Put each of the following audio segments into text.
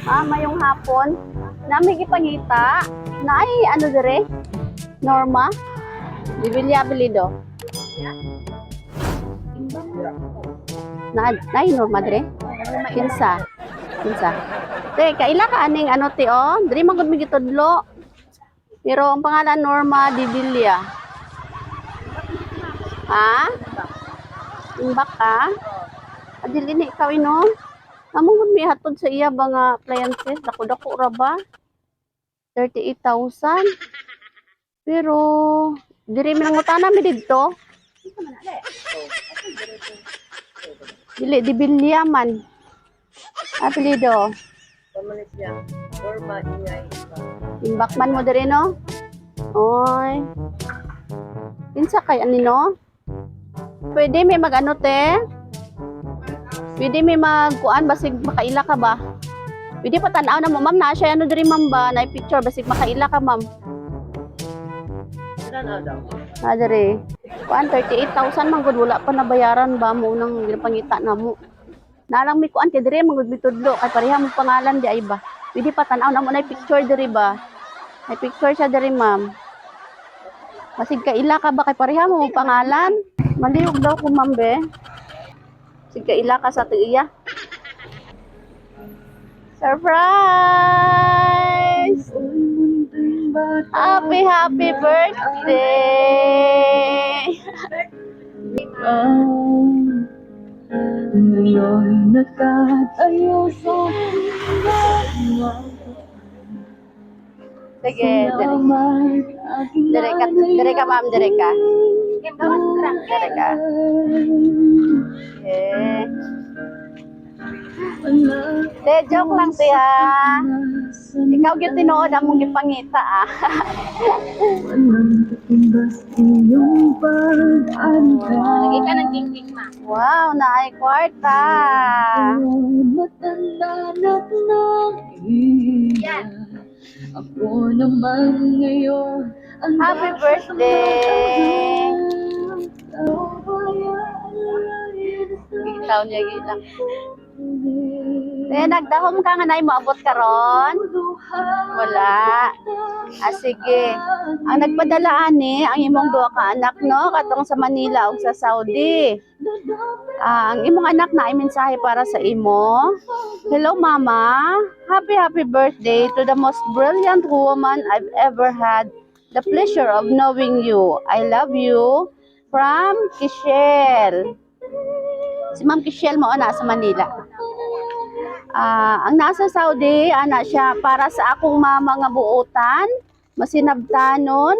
Mayong hapon. Nami gipangita. Na ay ano dire? Norma? Bibilya bilido. Na ay Norma dire? Kinsa? Kinsa? Te, kaila ka aning ano ti o? Diri man gud mi gitudlo. Pero ang pangalan Norma Dibilia. Ha? Imbak ka? Adili ni ikaw ino? Among gud mi hatod sa iya ba nga appliances, dako-dako ra ba? 38,000. Pero diri mi nangutana mi didto. Dili di bilya man. Apelido. Pamalit niya. Norma ingay. Imbak man mo diri no? Oy. Kinsa kay anino? Pwede may mag-ano te? Pwede may magkuan basig makaila ka ba? Pwede pa tan-aw na mo ma'am na siya ano diri ma'am ba na picture basig makaila ka ma'am. Sila na daw. Diri. Kuan 38,000 man gud wala pa nabayaran ba mo nang ginapangita na mo. Nalang mi kuan kay diri magud mitudlo kay pareha mo pangalan di ay ba. Pwede pa tan-aw na mo na picture diri ba? May picture siya diri ma'am. Basig kaila ka ba kay pareha mo pangalan? Maliyog daw ko ma'am be. Basig kaila ka sa tiya. Surprise! Happy birthday! Ngayon nakatayo sa Sige, dire ka ma'am, dire ka. Dire ka. Okay. Te, joke lang siya. Ikaw gyud tinuod among gipangita ah. Lagi ka ng king ma. Wow, naay kwarta. Yan. Ako naman ngayon ang Happy birthday. Ikaw niya gila. Te, nagdahom ka nga na moabot karon? Wala. Sige. Ang nagpadala ani ang imong duha ka anak no katong sa Manila ug sa Saudi. Ang imong anak na ay mensahe para sa imo. Hello mama. Happy birthday to the most brilliant woman I've ever had the pleasure of knowing you. I love you from Kishel. Si Ma'am Kishel mo na sa Manila. Ang nasa Saudi, ana siya para sa akong mga buotan, masinabtanon,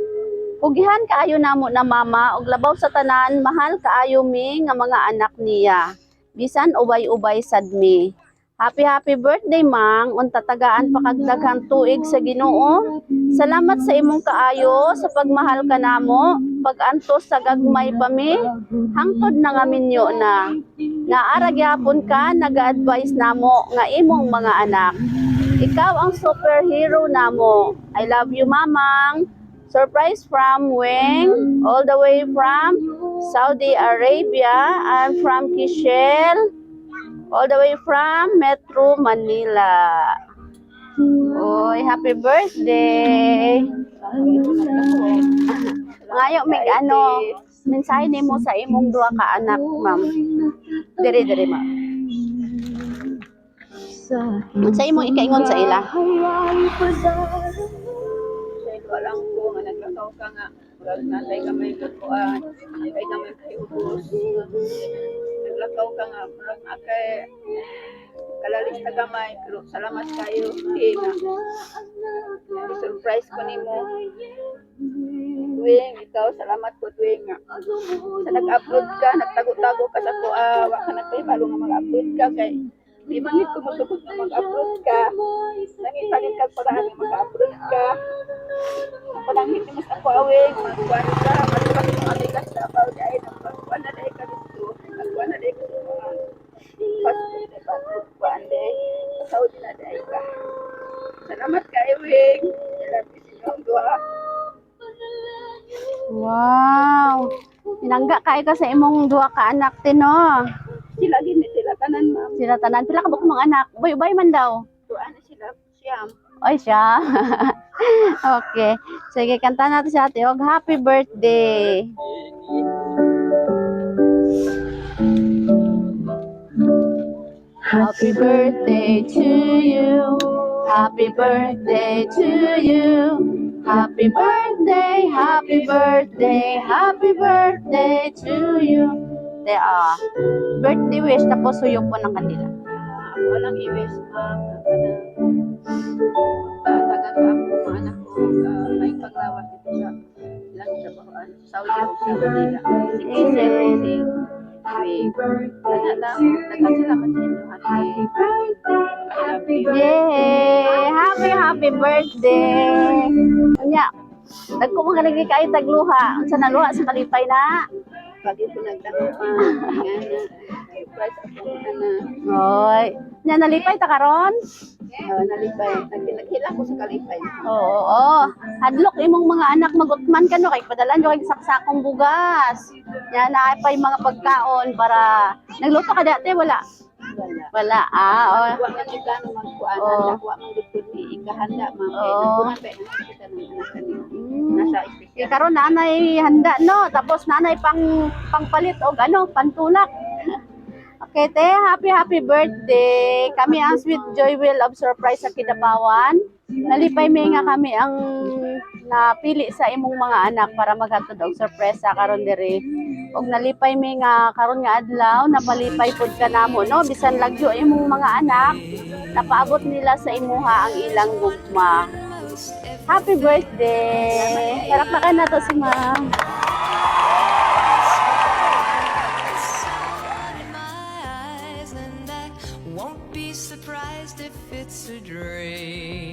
ugihan kaayo namo na mama, ug labaw sa tanan, mahal kaayo mi nga mga anak niya. Bisan ubay-ubay sad mi. Happy birthday mang, unta tagaan pa kag daghang tuig sa Ginoo. Salamat sa imong kaayo sa pagmahal kanamo, pag-antos sa gagmay pa mi, hangtod na nga minyo na. Naara gyapon ka naga-advise namo nga imong mga anak. Ikaw ang superhero namo. I love you mamang. Surprise from Weng, all the way from Saudi Arabia. I'm from Kishel, all the way from Metro Manila. Oy, happy birthday. Ngayon may ano, mensahe nimo sa imong duha ka anak, ma'am. Dire ma'am. Unsa imong ikaingon sa ila? Walang ko nga naglakaw ka nga. Natay ka may lutuan. Natay ka may kayubos. Naglakaw ka nga. Murag na kay kalalis na gamay. Pero salamat kayo. Hindi na. Surprise ko ni mo. Tuwing, ikaw, salamat po tuwing nga. Sa nag-upload ka, nagtago-tago ka sa kuha. Waka na kayo, balo nga mag-upload ka. Kay di mangit ko matubog na mag-upload ka. Nangit-pangit ka paraan nga mag-upload ka. Panangit mo sa kuawing, magkuhan ka. Matubag mo mga bigas na about ay nagkuhan na dahil ka dito. Nagkuhan na dahil ka sa mga passport na passport kuhan dahil. Sa Saudi na dahil ka. Salamat kayo, Wing. Salamat sinyong doha. Wow. Pinangga kay ka sa imong duha ka anak tino. Sila gini, sila tanan, ma'am. Sila tanan pila ka ba mga anak? Ubay-ubay man daw. Tuan na sila. siyam. Oy siya. Okay. Sige, kanta natin sa ate. Og happy birthday. Happy birthday to you. Happy birthday to you. Happy birthday, happy birthday, happy birthday to you. Birthday wish tapos suyok po ng kanila. Ako lang i-wish, ma'am. Tagal pa ako mga anak ko. May paglawas ito sa lang sa bahaan. Saudi o sa Manila. Si Kise Rosing. Sana lang. Nagkasalamat sa inyo. I love you. Yay! Happy birthday! Kanya, nagko mga lagi kayo tagluha. Unsa na luha sa kalipay na? Pagi ko nagtanong pa. Surprise ako na. Oy, nya nalipay ta karon? Nalipay. Naghila ko sa kalipay. Oo. Hadlok imong mga anak magutman kano kay padalan yo kay saksakong bugas. Nya naay pay mga pagkaon para nagluto ka dati wala. Wala. Oh. Wa man kita no magkuan. Oo. Wa man gud ni ikahanda ma'am. Oo. Nagkuhan pa kita ng anak kanina. Nasa Kay espesyal. karon nanay handa no, tapos nanay pangpalit og ano, pantulak. Okay, te, happy birthday. Kami ang Sweet Joy Will of Surprise sa Kidapawan. Nalipay may nga kami ang napili sa imong mga anak para maghatod og sorpresa karon diri. Og nalipay may nga karon nga adlaw napalipay pud ka namo no, bisan lagyo imong mga anak, napaabot nila sa imuha ang ilang gugma. Happy birthday. Parakpakan na to si ma'am. Won't be surprised if it's a dream.